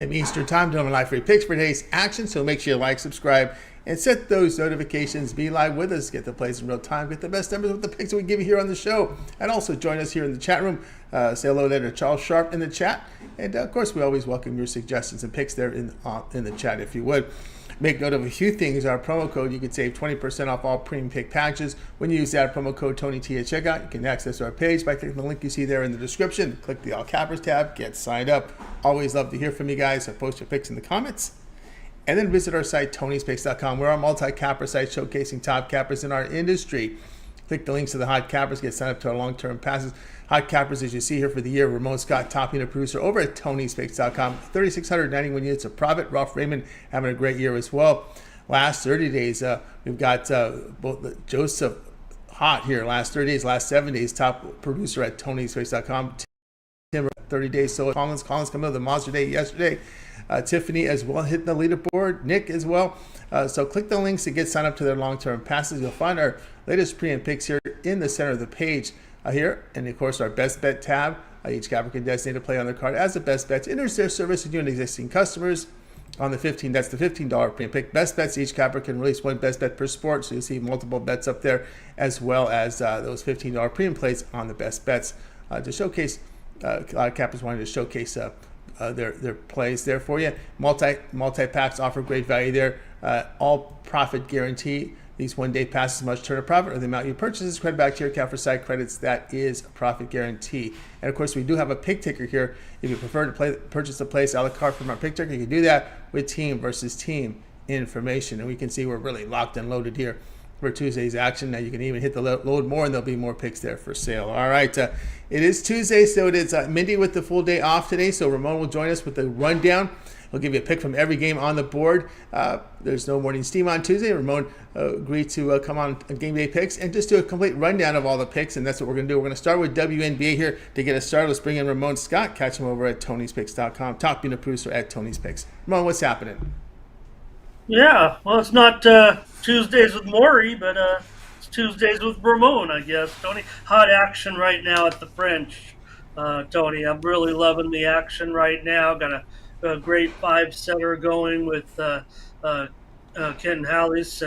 Eastern Time, doing live free picks for today's action. So make sure you like, subscribe, and set those notifications. Be live with us. Get the plays in real time. Get the best numbers with the picks that we give you here on the show. And also join us here in the chat room. Say hello there to Charles Sharp in the chat. And of course, we always welcome your suggestions and picks there in the chat if you would. Make note of a few things. Our promo code, you can save 20% off all premium pick packages. When you use that promo code TonyT at checkout, you can access our page by clicking the link you see there in the description. Click the All Cappers tab, get signed up. Always love to hear from you guys. So post your picks in the comments. And then visit our site, Tony'sPicks.com. We're our multi-capper site showcasing top cappers in our industry. Click the links to the hot cappers, get signed up to our long-term passes. Hot cappers, as you see here for the year, Ramon Scott, topping the producer over at Tony'sPicks.com. 3,691 units of profit. Ralph Raymond having a great year as well. Last 30 days, we've got both Joseph Hot here. Last 30 days, last 7 days, top producer at Tony'sPicks.com. Tim, 30 days. So Collins coming up with a monster day yesterday. Tiffany as well hitting the leaderboard. Nick as well. So click the links to get signed up to their long-term passes. You'll find our latest pre and picks here in the center of the page here. And of course, our best bet tab. Each capper can designate to play on their card as the best bets. Enters their service to new and existing customers on the 15. That's the $15 pre and pick. Best bets. Each capper can release one best bet per sport. So you'll see multiple bets up there, as well as those $15 premium plays on the best bets to showcase. A lot of cappers wanting to showcase their plays there for you. Multi packs offer great value there. All profit guarantee. These one-day passes must turn a profit, or the amount you purchase is credit back to your account for side credits. That is a profit guarantee. And of course, we do have a pick ticker here. If you prefer to purchase a place a la carte from our pick ticker, you can do that with team versus team information. And we can see we're really locked and loaded here for Tuesday's action. Now you can even hit the load more, and there'll be more picks there for sale. All right, it is Tuesday, so it is Mindy with the full day off today. So Ramon will join us with the rundown. He'll give you a pick from every game on the board. There's no morning steam on Tuesday. Ramon agreed to come on game day picks and just do a complete rundown of all the picks, and that's what we're going to do. We're going to start with WNBA here to get us started. Let's bring in Ramon Scott. Catch him over at Tony'sPicks.com. Top being a producer at Tony's Picks. Ramon, what's happening? Yeah, well, it's not Tuesdays with Maury, but it's Tuesdays with Ramon, I guess. Tony, hot action right now at the French. Tony, I'm really loving the action right now. Got a great five-setter going with Ken Hallis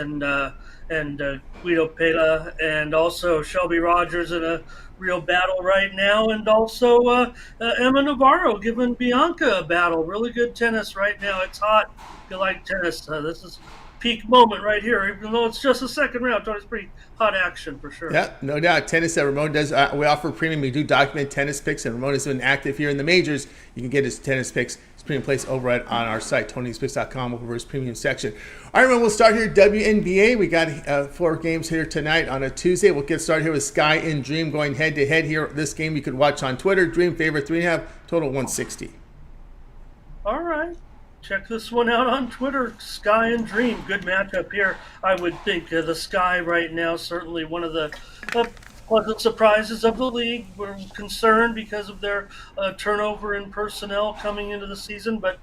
and Guido Pela, and also Shelby Rogers in a real battle right now, and also Emma Navarro giving Bianca a battle. Really good tennis right now. It's hot. If you like tennis, this is peak moment right here. Even though it's just a second round, Tony's pretty hot action for sure. Yeah, no doubt. Tennis that Ramon does. We offer premium. We do document tennis picks, and Ramon has been active here in the majors. You can get his tennis picks, his premium place over on our site, Tony'sPicks.com, over his premium section. All right, Ramon, we'll start here. WNBA. We got 4 games here tonight on a Tuesday. We'll get started here with Sky and Dream going head to head here. This game you could watch on Twitter. Dream favorite 3.5, total 160. All right. Check this one out on Twitter. Sky and Dream. Good matchup here. I would think the Sky right now, certainly one of the pleasant surprises of the league. We're concerned because of their turnover in personnel coming into the season, but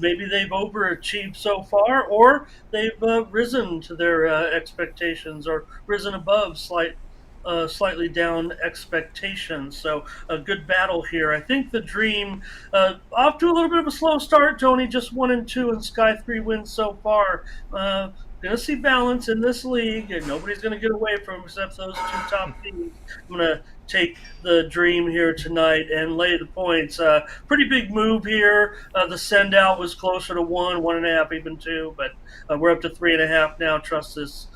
maybe they've overachieved so far, or they've risen to their expectations, or risen above slightly down expectations. So a good battle here. I think the Dream off to a little bit of a slow start, Tony, just 1-2 and Sky 3 wins so far. Going to see balance in this league, and nobody's going to get away from them except those 2 top teams. I'm going to take the Dream here tonight and lay the points. Pretty big move here. The send out was closer to 1.5, even 2, but we're up to 3.5 now. Trust this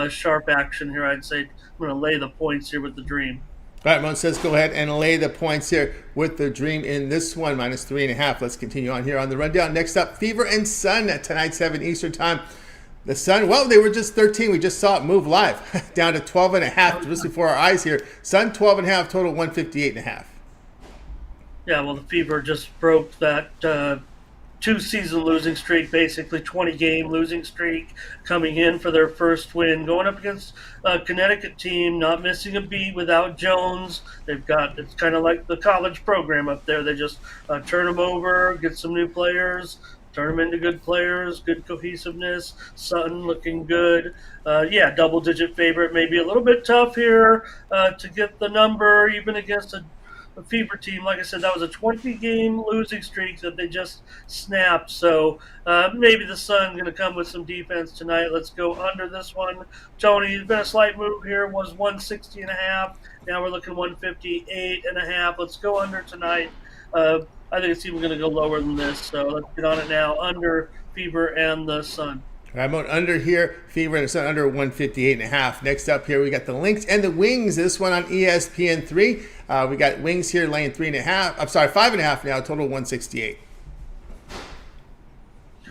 sharp action here. I'd say I'm going to lay the points here with the Dream. All right, Ramon says go ahead and lay the points here with the Dream in this one, minus 3.5. Let's continue on here on the rundown. Next up, Fever and Sun at tonight, 7 Eastern time. The Sun, well, they were just 13. We just saw it move live down to 12.5 just before our eyes here. Sun 12.5, total 158.5. Yeah, well, the Fever just broke that 2-season losing streak, basically 20-game losing streak, coming in for their first win, going up against a Connecticut team, not missing a beat without Jones. It's kind of like the college program up there. They just turn them over, get some new players, turn them into good players, good cohesiveness. Sutton looking good. Double-digit favorite. Maybe a little bit tough here to get the number, even against a Fever team. Like I said, that was a 20-game losing streak that they just snapped. So maybe the Sun's going to come with some defense tonight. Let's go under this one. Tony, there's been a slight move here. It was 160.5. Now we're looking 158.5. Let's go under tonight. I think it's even going to go lower than this. So let's get on it now. Under Fever and the Sun. Ramon under here, Fever and the Sun under 158.5. Next up here, we got the Lynx and the Wings. This one on ESPN3. We got Wings here laying 3.5. I'm sorry, 5.5 now. Total 168.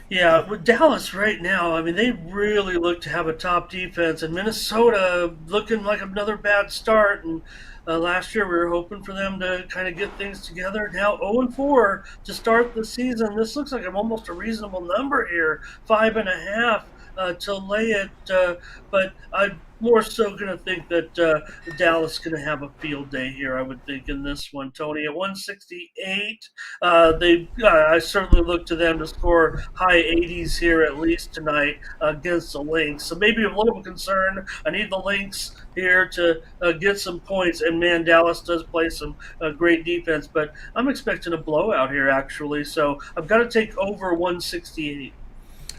Yeah, with Dallas right now, I mean, they really look to have a top defense, and Minnesota looking like another bad start. And last year, we were hoping for them to kind of get things together. Now 0-4 to start the season. This looks like almost a reasonable number here, 5.5 to lay it. But I'm more so going to think that Dallas is going to have a field day here. I would think in this one, Tony, at 168. I certainly look to them to score high 80s here at least tonight against the Lynx. So maybe a little concern. I need the Lynx here to get some points. And man, Dallas does play some great defense, but I'm expecting a blowout here actually. So I've got to take over 168.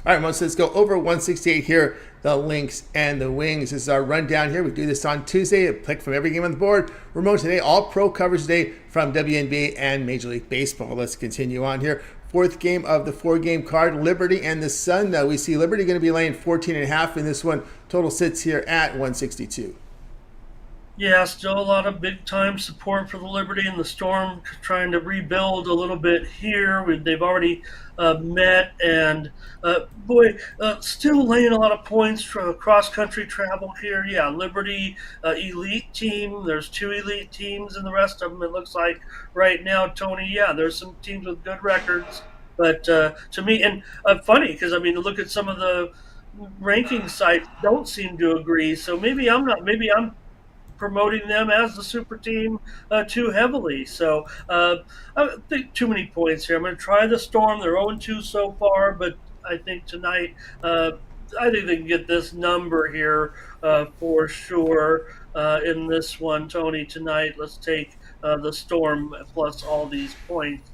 All right, let's go over 168 here. The Lynx and the Wings. This is our rundown here. We do this on Tuesday. A pick from every game on the board. Ramon today, all pro coverage today from WNBA and Major League Baseball. Let's continue on here. Fourth game of the 4-game card, Liberty and the Sun. We see Liberty going to be laying 14.5 in this one. Total sits here at 162. Yeah, still a lot of big-time support for the Liberty and the Storm, trying to rebuild a little bit here. They've already met, and still laying a lot of points for cross-country travel here. Yeah, Liberty, elite team. There's 2 elite teams, and the rest of them, it looks like right now, Tony, yeah, there's some teams with good records. But to me, and funny, because, I mean, look at some of the ranking sites don't seem to agree, so maybe I'm promoting them as the super team too heavily. So I think too many points here. I'm going to try the Storm. They're 0-2 so far, but I think tonight, I think they can get this number here for sure in this one, Tony, tonight. Let's take the Storm plus all these points.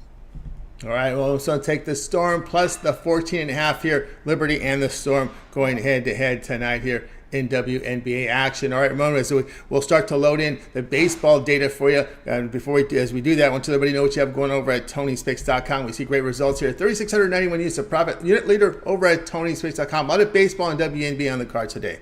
All right, well, so take the Storm plus the 14.5 here. Liberty and the Storm going head-to-head tonight here in WNBA action. All right, Ramon, so we'll start to load in the baseball data for you. And as we do that, I want to let everybody know what you have going over at TonySpicks.com. We see great results here. 3,691 units of profit. Unit leader over at TonySpicks.com. A lot of baseball and WNBA on the card today.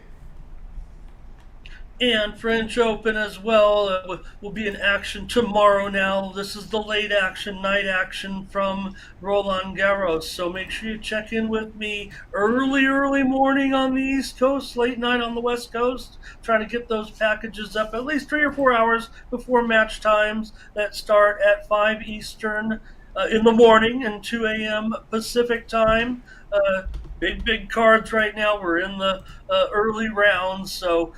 And French Open as well will be in action tomorrow now. This is the late action, night action from Roland Garros. So make sure you check in with me early morning on the East Coast, late night on the West Coast. Try to get those packages up at least 3 or 4 hours before match times that start at 5 Eastern in the morning and 2 a.m. Pacific time. Big cards right now. We're in the early rounds, so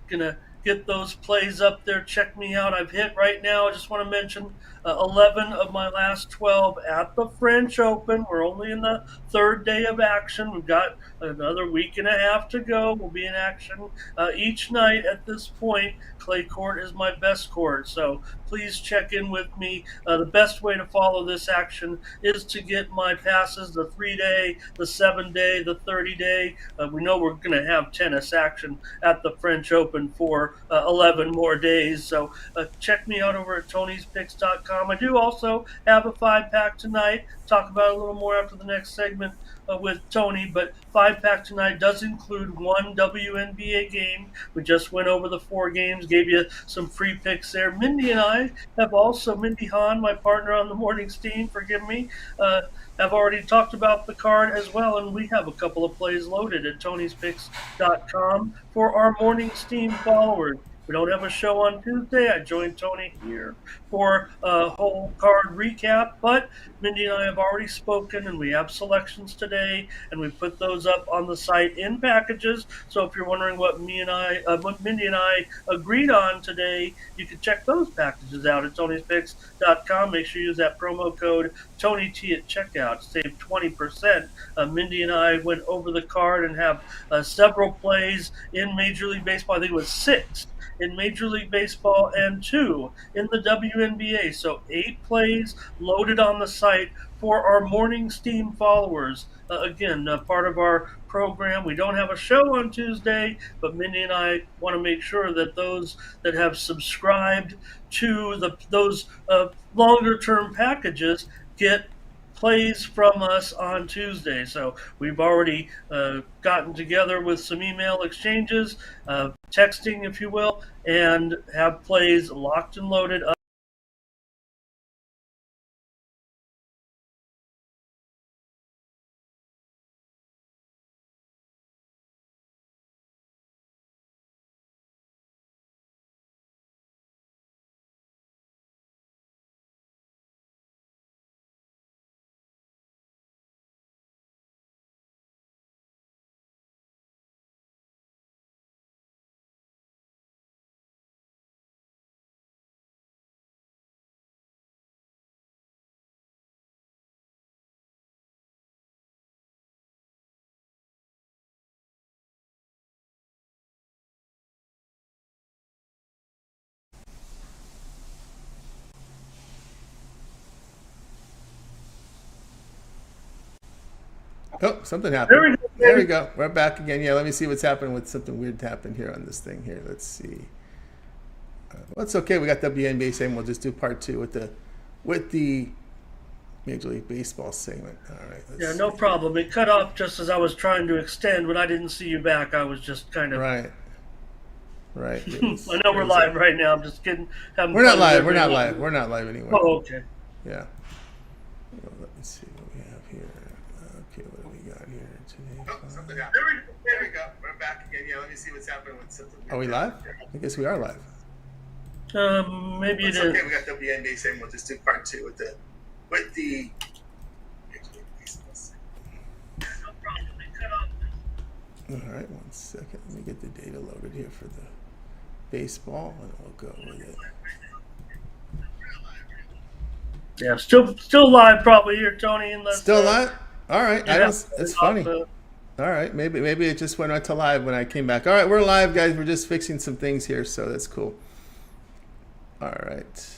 gonna get those plays up there. Check me out. I've hit right now, I just want to mention 11 of my last 12 at the French Open. We're only in the 3rd day of action. We've got another week and a half to go. We'll be in action each night at this point. Clay court is my best court, so please check in with me. The best way to follow this action is to get my passes, the 3-day, the 7-day, the 30-day. We know we're going to have tennis action at the French Open for 11 more days, so check me out over at Tony'sPicks.com. I do also have a 5-pack tonight. Talk about it a little more after the next segment with Tony, but 5-pack tonight does include 1 WNBA game. We just went over the 4 games, gave you some free picks there. Mindy and I have also, Mindy Hahn, my partner on the morning steam, forgive me, have already talked about the card as well, and we have a couple of plays loaded at Tony'sPicks.com for our morning steam followers. We don't have a show on Tuesday. I joined Tony here for a whole card recap, but Mindy and I have already spoken, and we have selections today, and we put those up on the site in packages. So if you're wondering what Mindy and I agreed on today, you can check those packages out at Tony'sPicks.com. Make sure you use that promo code TonyT at checkout to save 20%. Mindy and I went over the card and have several plays in Major League Baseball. I think it was 6 in Major League Baseball and 2 in the WNBA. WNBA. So 8 plays loaded on the site for our morning steam followers. Again, part of our program. We don't have a show on Tuesday, but Mindy and I want to make sure that those that have subscribed to those longer term packages get plays from us on Tuesday. So we've already gotten together with some email exchanges, texting, if you will, and have plays locked and loaded up. Oh, something happened. There we go. There we go. We're back again. Yeah, let me see what's happening with something weird happened here on this thing here. Let's see. Well, it's okay. We got WNBA segment. We'll just do part 2 with the Major League Baseball segment. All right. Yeah, no problem. It cut off just as I was trying to extend. When I didn't see you back, I was just kind of Right. I know we're live right now. I'm just kidding. We're not live. We're not live. We're not live anyway. Oh, okay. Yeah. Well, let me see what we have here. Okay, what do we got here today? Oh, something happened. There we go. We're back again. Yeah, let me see what's happening with something. Are we live? I guess we are live. Maybe it It's is. okay. We got WNBA saying we'll just do part 2 with the. All right, 1 second. Let me get the data loaded here for the baseball, and we'll go with it. Yeah, still live probably here, Tony. Unless, Still live? All right. yeah, It's funny. All right, maybe it just went on to live when I came back. All right, we're live, guys. We're just fixing some things here, so that's cool. All right,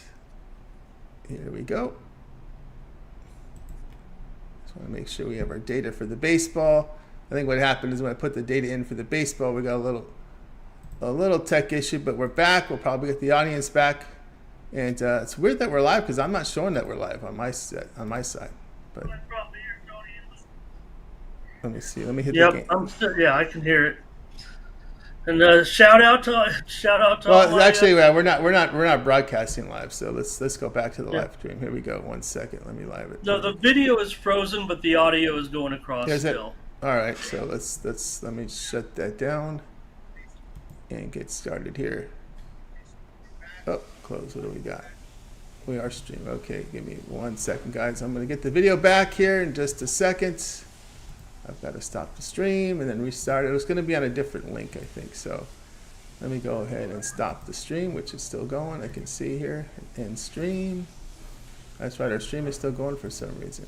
here we go. Just want to make sure we have our data for the baseball. I think what happened is when I put the data in for the baseball, we got a little tech issue, but we're back. We'll probably get the audience back, and it's weird that we're live because I'm not showing that we're live on my side. But let me see. Let me hit the game. Yeah, I can hear it. And shout out to Well, all actually, we're not broadcasting live. So let's go back to the live stream. Here we go. 1 second. Let me live it. No, the video is frozen, but the audio is going across There's still. All right. So let me shut that down and get started here. Oh, close. What do we got? We are streaming. Okay, give me 1 second, guys. I'm going to get the video back here in just a second. I've got to stop the stream and then restart it. It was going to be on a different link, I think. So let me go ahead and stop the stream, which is still going. I can see here. End stream. That's right. Our stream is still going for some reason.